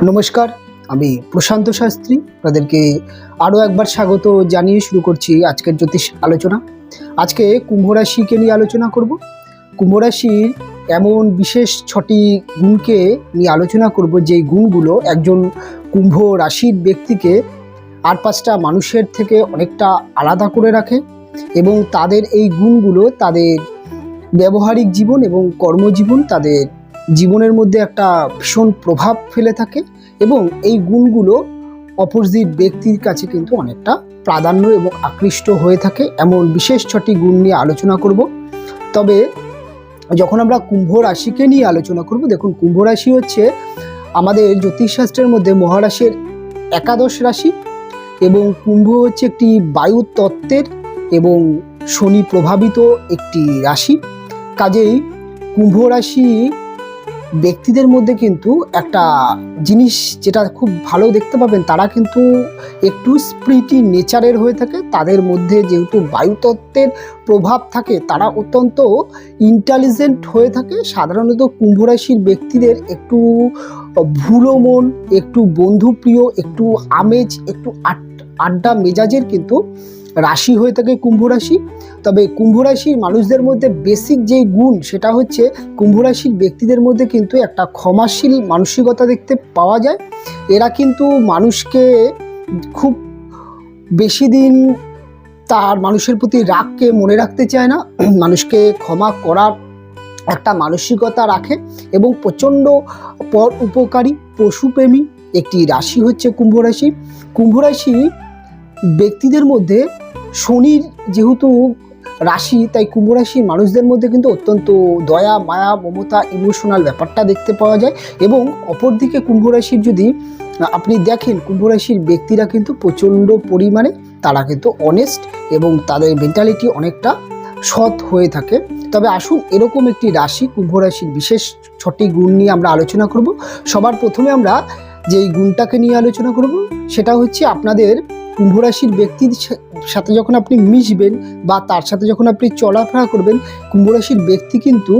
নমস্কার, আমি প্রশান্ত শাস্ত্রী আপনাদেরকে আরও একবার স্বাগত জানিয়ে শুরু করছি আজকের জ্যোতিষ আলোচনা। আজকে কুম্ভ রাশিকে নিয়ে আলোচনা করব। কুম্ভ রাশির এমন বিশেষ 6টি গুণকে নিয়ে আলোচনা করব, যেই গুণগুলো একজন কুম্ভ রাশির ব্যক্তিকে আর 5টা মানুষের থেকে অনেকটা আলাদা করে রাখে এবং তাদের এই গুণগুলো তাদের ব্যবহারিক জীবন এবং কর্মজীবন, তাদের জীবনের মধ্যে একটা ভীষণ প্রভাব ফেলে থাকে এবং এই গুণগুলো অপোজিট ব্যক্তির কাছে কিন্তু অনেকটা প্রাধান্য এবং আকৃষ্ট হয়ে থাকে। এমন বিশেষ 6টি গুণ নিয়ে আলোচনা করব। তবে যখন আমরা কুম্ভ রাশিকে নিয়ে আলোচনা করব, দেখুন কুম্ভ রাশি হচ্ছে আমাদের জ্যোতিষশাস্ত্রের মধ্যে মহারাশির একাদশ রাশি এবং কুম্ভ হচ্ছে একটি বায়ু তত্ত্বের এবং শনি প্রভাবিত একটি রাশি। কাজেই কুম্ভ রাশি ব্যক্তিদের মধ্যে কিন্তু একটা জিনিস যেটা খুব ভালো দেখতে পাবেন, তারা কিন্তু একটু স্পিরিটি নেচারের হয়ে থাকে। তাদের মধ্যে যেহেতু বায়ুতত্ত্বের প্রভাব থাকে, তারা অত্যন্ত ইন্টেলিজেন্ট হয়ে থাকে। সাধারণত কুম্ভ রাশির ব্যক্তিদের একটু ভুলো মন, একটু বন্ধুপ্রিয়, একটু আমেজ, একটু আড্ডা মেজাজের কিন্তু রাশি হয়ে থাকে কুম্ভ রাশি। তবে কুম্ভ রাশির মানুষদের মধ্যে বেসিক যেই গুণ, সেটা হচ্ছে কুম্ভ রাশির ব্যক্তিদের মধ্যে কিন্তু একটা ক্ষমাশীল মানসিকতা দেখতে পাওয়া যায়। এরা কিন্তু মানুষকে খুব বেশি দিন তার মানুষের প্রতি রাগকে মনে রাখতে চায় না, মানুষকে ক্ষমা করার একটা মানসিকতা রাখে এবং প্রচণ্ড পর উপকারী পশুপ্রেমী একটি রাশি হচ্ছে কুম্ভ রাশি। কুম্ভ রাশি ব্যক্তিদের মধ্যে শনির যেহেতু রাশি, তাই কুম্ভ রাশির মানুষদের মধ্যে কিন্তু অত্যন্ত দয়া, মায়া, মমতা, ইমোশনাল ব্যাপারটা দেখতে পাওয়া যায়। এবং অপরদিকে কুম্ভ রাশির যদি আপনি দেখেন, কুম্ভ রাশির ব্যক্তিরা কিন্তু প্রচণ্ড পরিমাণে তারা কিন্তু অনেস্ট এবং তাদের মেন্টালিটি অনেকটা সৎ হয়ে থাকে। তবে আসুন, এরকম একটি রাশি কুম্ভ রাশির বিশেষ 6টি গুণ নিয়ে আমরা আলোচনা করব। সবার প্রথমে আমরা যেই গুণটাকে নিয়ে আলোচনা করব, সেটা হচ্ছে আপনাদের কুম্ভ রাশির ব্যক্তির সাথে যখন আপনি মিশবেন বা তার সাথে যখন আপনি চলাফেরা করবেন, কুম্ভ রাশির ব্যক্তি কিন্তু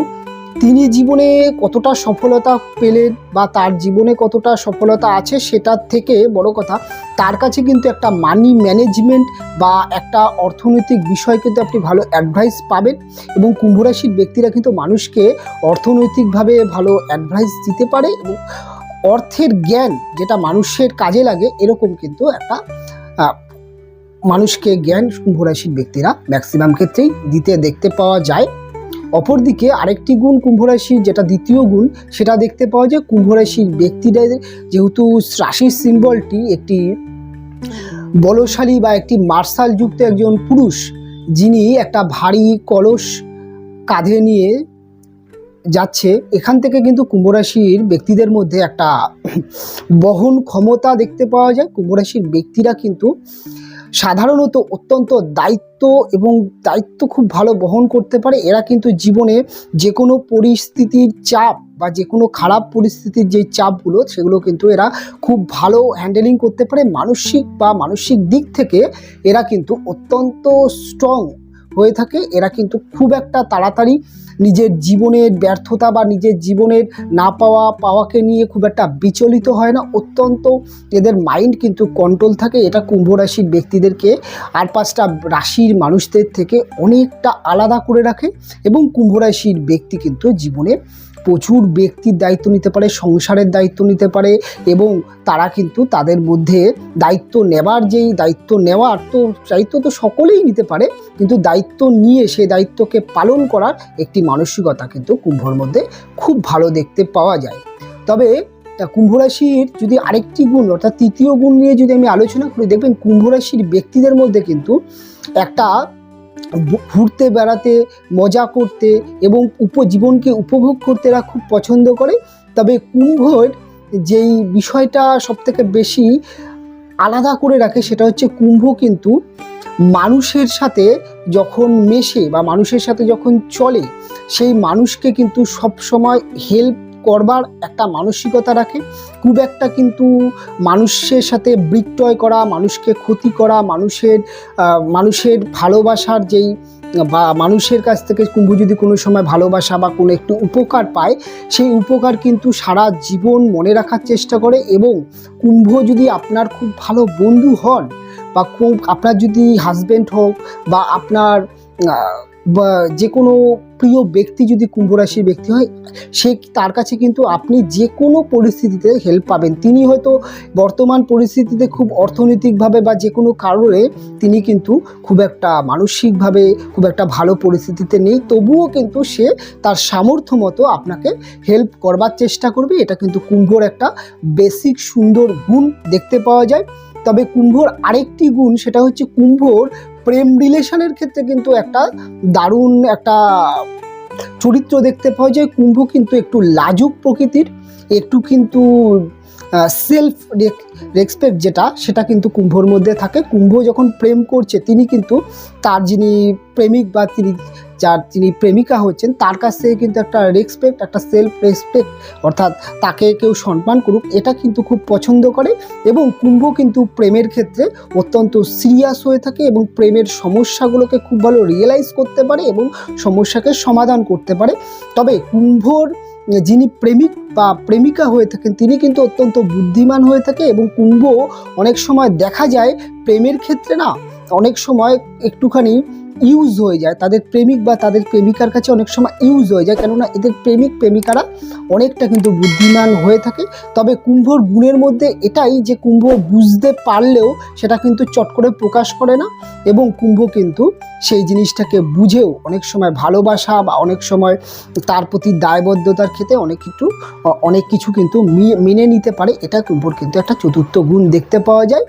তিনি জীবনে কতটা সফলতা পেলেন বা তার জীবনে কতটা সফলতা আছে, সেটার থেকে বড় কথা তার কাছে কিন্তু একটা মানি ম্যানেজমেন্ট বা একটা অর্থনৈতিক বিষয় কিন্তু আপনি ভালো অ্যাডভাইস পাবেন। এবং কুম্ভ রাশির ব্যক্তিরা কিন্তু মানুষকে অর্থনৈতিকভাবে ভালো অ্যাডভাইস দিতে পারে এবং অর্থের জ্ঞান যেটা মানুষের কাজে লাগে, এরকম কিন্তু একটা মানুষকে জ্ঞান কুম্ভ রাশির ব্যক্তিরা ম্যাক্সিমাম ক্ষেত্রেই দিতে দেখতে পাওয়া যায়। অপরদিকে আরেকটি গুণ কুম্ভ রাশির, যেটা দ্বিতীয় গুণ, সেটা দেখতে পাওয়া যায় কুম্ভ রাশির ব্যক্তিদের যেহেতু রাশির সিম্বলটি একটি বলশালী বা একটি মার্শাল যুক্ত একজন পুরুষ, যিনি একটা ভারী কলস কাঁধে নিয়ে যাচ্ছে, এখান থেকে কিন্তু কুম্ভ রাশির ব্যক্তিদের মধ্যে একটা বহন ক্ষমতা দেখতে পাওয়া যায়। কুম্ভ রাশির ব্যক্তিরা কিন্তু সাধারণত অত্যন্ত দায়িত্ব খুব ভালো বহন করতে পারে। এরা কিন্তু জীবনে যে কোনো পরিস্থিতির চাপ বা যে কোনো খারাপ পরিস্থিতির যেই চাপগুলো, সেগুলো কিন্তু এরা খুব ভালো হ্যান্ডেলিং করতে পারে। মানসিক দিক থেকে এরা কিন্তু অত্যন্ত স্ট্রং হয়ে থাকে। এরা কিন্তু খুব একটা তাড়াতাড়ি নিজের জীবনের ব্যর্থতা বা নিজের জীবনের না পাওয়াকে নিয়ে খুব একটা বিচলিত হয় না। অত্যন্ত এদের মাইন্ড কিন্তু কন্ট্রোল থাকে। এটা কুম্ভ রাশির ব্যক্তিদেরকে আর 5টা রাশির মানুষদের থেকে অনেকটা আলাদা করে রাখে। এবং কুম্ভ রাশির ব্যক্তি কিন্তু জীবনে প্রচুর ব্যক্তির দায়িত্ব নিতে পারে, সংসারের দায়িত্ব নিতে পারে এবং তারা কিন্তু তাদের মধ্যে দায়িত্ব নেওয়ার দায়িত্ব তো সকলেই নিতে পারে, কিন্তু দায়িত্ব নিয়ে সেই দায়িত্বকে পালন করার একটি মানসিকতা কিন্তু কুম্ভর মধ্যে খুব ভালো দেখতে পাওয়া যায়। তবে কুম্ভ রাশির যদি আরেকটি গুণ, অর্থাৎ তৃতীয় গুণ নিয়ে যদি আমি আলোচনা করি, দেখবেন কুম্ভ রাশির ব্যক্তিদের মধ্যে কিন্তু একটা ঘুরতে বেড়াতে, মজা করতে এবং জীবনকে উপভোগ করতে এরা খুব পছন্দ করে। তবে কুম্ভর যেই বিষয়টা সবথেকে বেশি আলাদা করে রাখে, সেটা হচ্ছে কুম্ভ কিন্তু মানুষের সাথে যখন মেশে বা মানুষের সাথে যখন চলে, সেই মানুষকে কিন্তু সব সময় হেল্প করবার একটা মানসিকতা রাখে, খুব একটা কিন্তু মানুষের সাথে বিক্রয় করা, মানুষকে ক্ষতি করা, মানুষের ভালোবাসার যেই বা মানুষের কাছ থেকে কুম্ভ যদি কোনো সময় ভালোবাসা বা কোনো একটু উপকার পায়, সেই উপকার কিন্তু সারা জীবন মনে রাখার চেষ্টা করে। এবং কুম্ভ যদি আপনার খুব ভালো বন্ধু হন বা খুব আপনার যদি হাজব্যান্ড হোক বা আপনার বা যে কোনো প্রিয় ব্যক্তি যদি কুম্ভ রাশির ব্যক্তি হয়, তার কাছে কিন্তু আপনি যে কোনো পরিস্থিতিতে হেল্প পাবেন। তিনি হয়তো বর্তমান পরিস্থিতিতে খুব অর্থনৈতিকভাবে বা যে কোনো কারণে তিনি কিন্তু খুব একটা মানসিকভাবে খুব একটা ভালো পরিস্থিতিতে নেই, তবুও কিন্তু সে তার সামর্থ্য মতো আপনাকে হেল্প করবার চেষ্টা করবে। এটা কিন্তু কুম্ভর একটা বেসিক সুন্দর গুণ দেখতে পাওয়া যায়। তবে কুম্ভর আরেকটি গুণ, সেটা হচ্ছে কুম্ভর প্রেম রিলেশনের ক্ষেত্রে কিন্তু একটা দারুণ একটা চরিত্র দেখতে পাওয়া যায়। কুম্ভ কিন্তু একটু লাজুক প্রকৃতির, একটু কিন্তু সেলফ রেসপেক্ট সেটা কিন্তু কুম্ভর মধ্যে থাকে। কুম্ভ যখন প্রেম করছে, তিনি কিন্তু তার যিনি প্রেমিক বা যিনি প্রেমিকা হচ্ছেন, তার কাছ থেকে কিন্তু একটা রেসপেক্ট, একটা সেলফ রেসপেক্ট, অর্থাৎ তাকে কেউ সম্মান করুক, এটা কিন্তু খুব পছন্দ করে। এবং কুম্ভ কিন্তু প্রেমের ক্ষেত্রে অত্যন্ত সিরিয়াস হয়ে থাকে এবং প্রেমের সমস্যাগুলোকে খুব ভালো রিয়েলাইজ করতে পারে এবং সমস্যাকে সমাধান করতে পারে। তবে কুম্ভর যিনি প্রেমিক বা প্রেমিকা হয়ে থাকেন, তিনি কিন্তু অত্যন্ত বুদ্ধিমান হয়ে থাকে। এবং কুম্ভ অনেক সময় দেখা যায় প্রেমের ক্ষেত্রে না, অনেক সময় একটুখানি ইউজ হয়ে যায়, তাদের প্রেমিক বা তাদের প্রেমিকার কাছে অনেক সময় ইউজ হয়ে যায়, কেননা এদের প্রেমিক প্রেমিকারা অনেকটা কিন্তু বুদ্ধিমান হয়ে থাকে। তবে কুম্ভর গুণের মধ্যে এটাই যে কুম্ভ বুঝতে পারলেও সেটা কিন্তু চট করে প্রকাশ করে না, এবং কুম্ভ কিন্তু সেই জিনিসটাকে বুঝেও অনেক সময় ভালোবাসা বা অনেক সময় তার প্রতি দায়বদ্ধতার ক্ষেত্রে অনেক কিছু কিন্তু মেনে নিতে পারে। এটা কুম্ভর কিন্তু একটা চতুর্থ গুণ দেখতে পাওয়া যায়।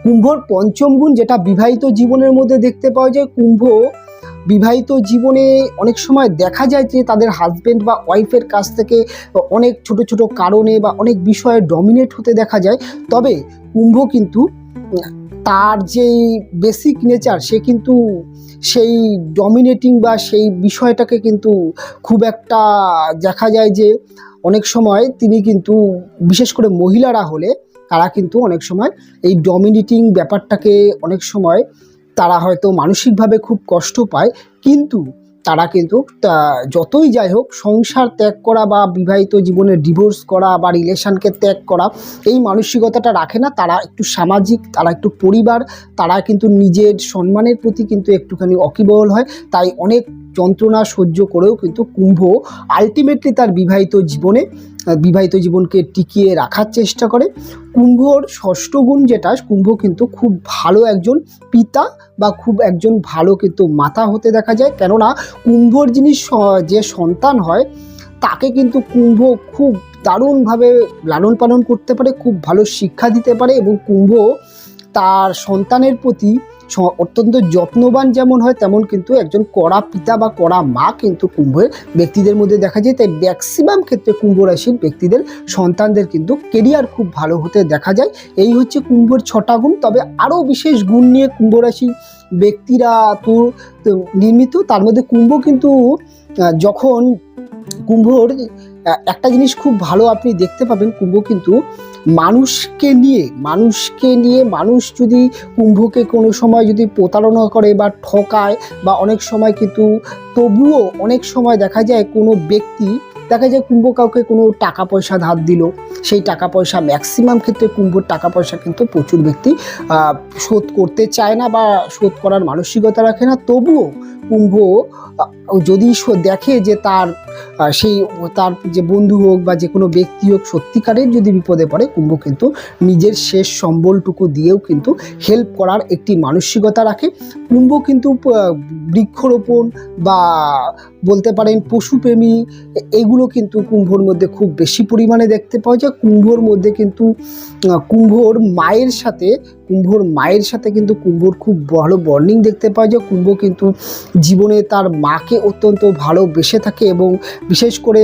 কুম্ভর পঞ্চম গুণ, যেটা বিবাহিত জীবনের মধ্যে দেখতে পাওয়া যায়, কুম্ভ বিবাহিত জীবনে অনেক সময় দেখা যায় যে তাদের হাজব্যান্ড বা ওয়াইফের কাছ থেকে অনেক ছোট ছোট কারণে বা অনেক বিষয়ে ডমিনেট হতে দেখা যায়। তবে কুম্ভ কিন্তু তার যেই বেসিক নেচার, সে কিন্তু সেই ডমিনেটিং বা সেই বিষয়টাকে কিন্তু খুব একটা দেখা যায় যে অনেক সময় তিনি কিন্তু, বিশেষ করে মহিলারা হলে তারা কিন্তু অনেক সময় এই ডমিনেটিং ব্যাপারটাকে অনেক সময় তারা হয়তো মানসিকভাবে খুব কষ্ট পায়, কিন্তু তারা কিন্তু যতই যাই হোক সংসার ত্যাগ করা বা বিবাহিত জীবনে ডিভোর্স করা বা রিলেশনকে ত্যাগ করা, এই মানসিকতাটা রাখে না। তারা একটু সামাজিক, তারা একটু পরিবার, তারা কিন্তু নিজের সম্মানের প্রতি কিন্তু একটুখানি ওয়াকিবহাল হয়। তাই অনেক যন্ত্রণা সহ্য করেও কিন্তু কুম্ভ আলটিমেটলি তার বিবাহিত জীবনকে টিকিয়ে রাখার চেষ্টা করে। কুম্ভর ষষ্ঠ গুণ যেটা, কুম্ভ কিন্তু খুব ভালো একজন পিতা বা খুব একজন ভালো কিন্তু মাতা হতে দেখা যায়। কেননা কুম্ভর যে সন্তান হয়, তাকে কিন্তু কুম্ভ খুব দারুণভাবে লালন পালন করতে পারে, খুব ভালো শিক্ষা দিতে পারে। এবং কুম্ভ তার সন্তানের প্রতি অত্যন্ত যত্নবান যেমন হয়, তেমন কিন্তু একজন কড়া পিতা বা কড়া মা কিন্তু কুম্ভের ব্যক্তিদের মধ্যে দেখা যায়। তাই ম্যাক্সিমাম ক্ষেত্রে কুম্ভ রাশির ব্যক্তিদের সন্তানদের কিন্তু কেরিয়ার খুব ভালো হতে দেখা যায়। এই হচ্ছে কুম্ভের 6টা গুণ। তবে আরও বিশেষ গুণ নিয়ে কুম্ভ রাশির ব্যক্তিরা তো নির্মিত। তার মধ্যে কুম্ভ কিন্তু যখন কুম্ভর একটা জিনিস খুব ভালো আপনি দেখতে পাবেন, কুম্ভ কিন্তু মানুষকে নিয়ে মানুষ যদি কুম্ভকে কোনো সময় যদি প্রতারণা করে বা ঠকায় বা অনেক সময় কিন্তু, তবুও অনেক সময় দেখা যায় কোনো ব্যক্তি, দেখা যায় কুম্ভ কাউকে কোনো টাকা পয়সা ধার দিল, সেই টাকা পয়সা ম্যাক্সিমাম ক্ষেত্রে কুম্ভর টাকা পয়সা কিন্তু প্রচুর ব্যক্তি শোধ করতে চায় না বা শোধ করার মানসিকতা রাখে না। তবুও কুম্ভ যদি দেখে যে তার যে বন্ধু হোক বা যে কোনো ব্যক্তি হোক সত্যিকারের যদি বিপদে পড়ে, কুম্ভ কিন্তু নিজের শেষ সম্বলটুকু দিয়েও কিন্তু হেল্প করার একটি মানসিকতা রাখে। কুম্ভ কিন্তু বৃক্ষরোপণ বা বলতে পারেন পশুপ্রেমী, এগুলো কিন্তু কুম্ভর মধ্যে খুব বেশি পরিমাণে দেখতে পাওয়া যায়। কুম্ভর মধ্যে কিন্তু কুম্ভর মায়ের সাথে কিন্তু কুম্ভর খুব ভালো বন্ডিং দেখতে পাওয়া যায়। কুম্ভ কিন্তু জীবনে তার মাকে অত্যন্ত ভালোবেসে থাকে এবং বিশেষ করে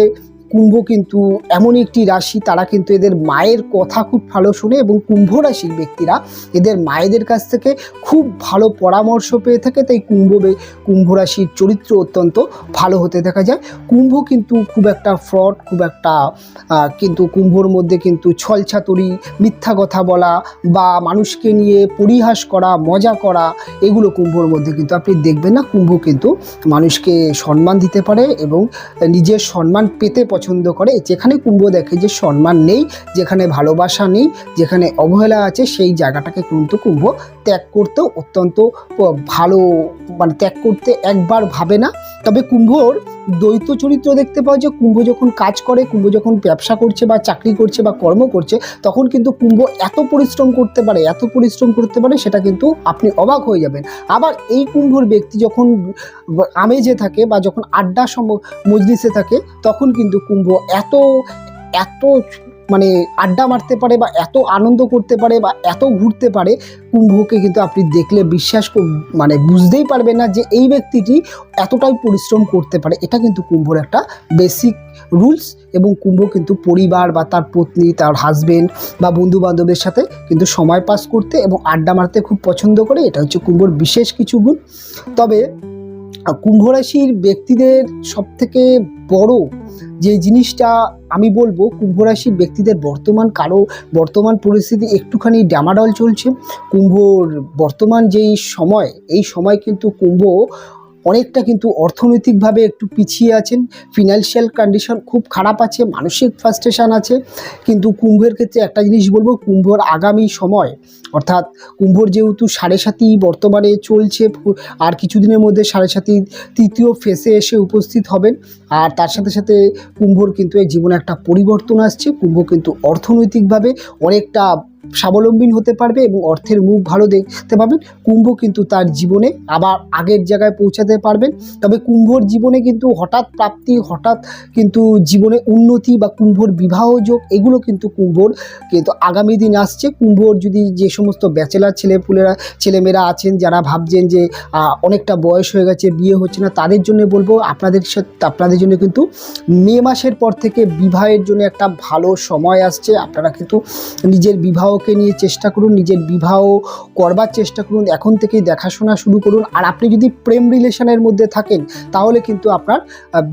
কুম্ভ কিন্তু এমন একটি রাশি, তারা কিন্তু এদের মায়ের কথা খুব ভালো শোনে এবং কুম্ভ রাশির ব্যক্তিরা এদের মায়েদের কাছ থেকে খুব ভালো পরামর্শ পেয়ে থাকে। তাই কুম্ভ রাশির চরিত্র অত্যন্ত ভালো হতে দেখা যায়। কুম্ভ কিন্তু খুব একটা ফ্রড, খুব একটা কিন্তু কুম্ভর মধ্যে কিন্তু ছলছাতুরি, মিথ্যা কথা বলা বা মানুষকে নিয়ে পরিহাস করা, মজা করা, এগুলো কুম্ভর মধ্যে কিন্তু আপনি দেখবেন না। কুম্ভ কিন্তু মানুষকে সম্মান দিতে পারে এবং নিজের সম্মান পেতে পছন্দ করে। যেখানে কুম্ভ দেখে যে সম্মান নেই, যেখানে ভালোবাসা নেই, যেখানে অবহেলা আছে, সেই জায়গাটাকে কিন্তু কুম্ভ ত্যাগ করতেও অত্যন্ত ভালো, মানে ত্যাগ করতে একবার ভাবে না। তবে কুম্ভর দ্বৈত চরিত্র দেখতে পাওয়া যায়। কুম্ভ যখন কাজ করে, কুম্ভ যখন ব্যবসা করছে বা চাকরি করছে বা কর্ম করছে, তখন কিন্তু কুম্ভ এত পরিশ্রম করতে পারে সেটা কিন্তু আপনি অবাক হয়ে যাবেন। আবার এই কুম্ভর ব্যক্তি যখন আমেজে থাকে বা যখন আড্ডা মজলিসে থাকে, তখন কিন্তু কুম্ভ এত মানে আড্ডা মারতে পারে বা এত আনন্দ করতে পারে বা এত ঘুরতে পারে, কুম্ভকে কিন্তু আপনি দেখলে মানে বুঝতেই পারবেন না যে এই ব্যক্তিটি এতটাই পরিশ্রম করতে পারে। এটা কিন্তু কুম্ভর একটা বেসিক রুলস। এবং কুম্ভ কিন্তু পরিবার বা তার পত্নী, তার হাজবেন্ড বা বন্ধু বান্ধবের সাথে কিন্তু সময় পাস করতে এবং আড্ডা মারতে খুব পছন্দ করে। এটা হচ্ছে কুম্ভর বিশেষ কিছু গুণ। তবে কুম্ভ রাশির ব্যক্তিদের সবথেকে বড় যে জিনিসটা আমি বলবো, কুম্ভ রাশির ব্যক্তিদের বর্তমান পরিস্থিতি একটুখানি ডামাডোল চলছে। কুম্ভর বর্তমান যেই সময়, এই সময় কিন্তু কুম্ভ অনেকটা কিন্তু অর্থনৈতিকভাবে একটু পিছিয়ে আছেন। ফিনান্সিয়াল কন্ডিশন খুব খারাপ আছে, মানসিক ফ্রাস্ট্রেশন আছে। কিন্তু কুম্ভের ক্ষেত্রে একটা জিনিস বলবো, কুম্ভর আগামী সময়, অর্থাৎ কুম্ভর যেহেতু 7.5 বর্তমানে চলছে, আর কিছুদিনের মধ্যে 7.5 তৃতীয় ফেসে এসে উপস্থিত হবেন। আর তার সাথে সাথে কুম্ভর কিন্তু এই জীবনে একটা পরিবর্তন আসছে। কুম্ভ কিন্তু অর্থনৈতিকভাবে অনেকটা স্বাবলম্বী হতে পারবে এবং অর্থের মুখ ভালো দেখতে পাবেন। কুম্ভ কিন্তু তার জীবনে আবার আগের জায়গায় পৌঁছাতে পারবেন। তবে কুম্ভর জীবনে কিন্তু হঠাৎ প্রাপ্তি, হঠাৎ কিন্তু জীবনে উন্নতি বা কুম্ভর বিবাহ যোগ, এগুলো কিন্তু কুম্ভর কিন্তু আগামী দিন আসছে। কুম্ভর যদি যে সমস্ত ব্যাচেলার ছেলেমেয়েরা আছেন, যারা ভাবছেন যে অনেকটা বয়স হয়ে গেছে, বিয়ে হচ্ছে না, তাদের জন্য বলবো আপনাদের জন্য কিন্তু মে মাসের পর থেকে বিবাহের জন্য একটা ভালো সময় আসছে। আপনারা কিন্তু নিজের বিবাহকে নিয়ে চেষ্টা করুন, নিজের বিবাহ করবার চেষ্টা করুন, এখন থেকেই দেখাশোনা শুরু করুন। আর আপনি যদি প্রেম রিলেশনের মধ্যে থাকেন, তাহলে কিন্তু আপনার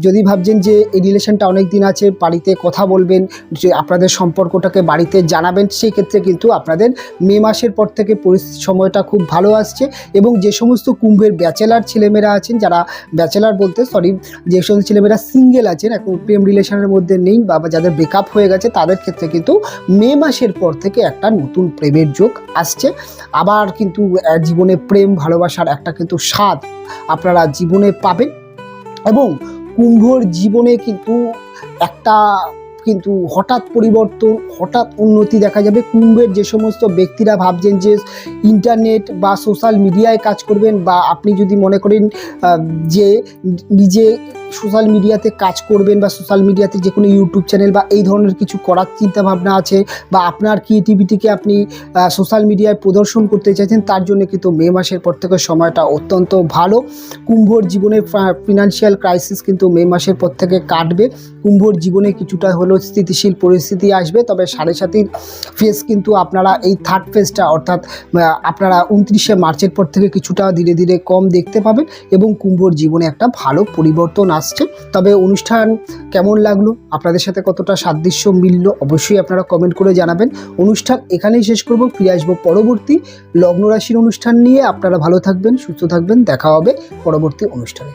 যদি ভাবছেন যে এই রিলেশনটা অনেক দিন আছে, বাড়িতে কথা বলবেন, যে আপনাদের সম্পর্কটাকে বাড়িতে জানাবেন, সেই ক্ষেত্রে কিন্তু আপনাদের মে মাসের পর থেকে সময়টা খুব ভালো আসছে। এবং যে সমস্ত কুম্ভের ব্যাচেলার ছেলেমেয়েরা আছেন, যে সমস্ত ছেলেমেয়েরা সিঙ্গেল আছেন, এখন প্রেম রিলেশনের মধ্যে নেই বা যাদের ব্রেকআপ হয়ে গেছে, তাদের ক্ষেত্রে কিন্তু মে মাসের পর থেকে একটা নতুন প্রেমের যোগ আসছে। আবার কিন্তু জীবনে প্রেম ভালোবাসার একটা কিন্তু স্বাদ আপনারা জীবনে পাবেন। এবং কুম্ভর জীবনে কিন্তু হঠাৎ পরিবর্তন, হঠাৎ উন্নতি দেখা যাবে। কুম্ভের যে সমস্ত ব্যক্তিরা ভাবছেন যে ইন্টারনেট বা সোশ্যাল মিডিয়ায় কাজ করবেন, বা আপনি যদি মনে করেন যে নিজে সোশ্যাল মিডিয়াতে কাজ করবেন বা সোশ্যাল মিডিয়াতে যে কোনো ইউটিউব চ্যানেল বা এই ধরনের কিছু করার চিন্তাভাবনা আছে, বা আপনার ক্রিয়েটিভিটিকে আপনি সোশ্যাল মিডিয়ায় প্রদর্শন করতে চাইছেন, তার জন্য কিন্তু মে মাসের পর থেকে সময়টা অত্যন্ত ভালো। কুম্ভর জীবনে ফিনান্সিয়াল ক্রাইসিস কিন্তু মে মাসের পর থেকে কাটবে। কুম্ভর জীবনে কিছুটা হলেও স্থিতিশীল পরিস্থিতি আসবে। তবে 7.5 ফেজ কিন্তু আপনারা এই থার্ড ফেজটা, অর্থাৎ আপনারা 29শে মার্চের পর থেকে কিছুটা ধীরে ধীরে কম দেখতে পাবেন এবং কুম্ভর জীবনে একটা ভালো পরিবর্তন আসছে। তবে অনুষ্ঠান কেমন লাগলো, আপনাদের সাথে কতটা সাদৃশ্য মিলল, অবশ্যই আপনারা কমেন্ট করে জানাবেন। অনুষ্ঠান এখানেই শেষ করব, ফিরে আসবো পরবর্তী লগ্ন রাশির অনুষ্ঠান নিয়ে। আপনারা ভালো থাকবেন, সুস্থ থাকবেন, দেখা হবে পরবর্তী অনুষ্ঠানে।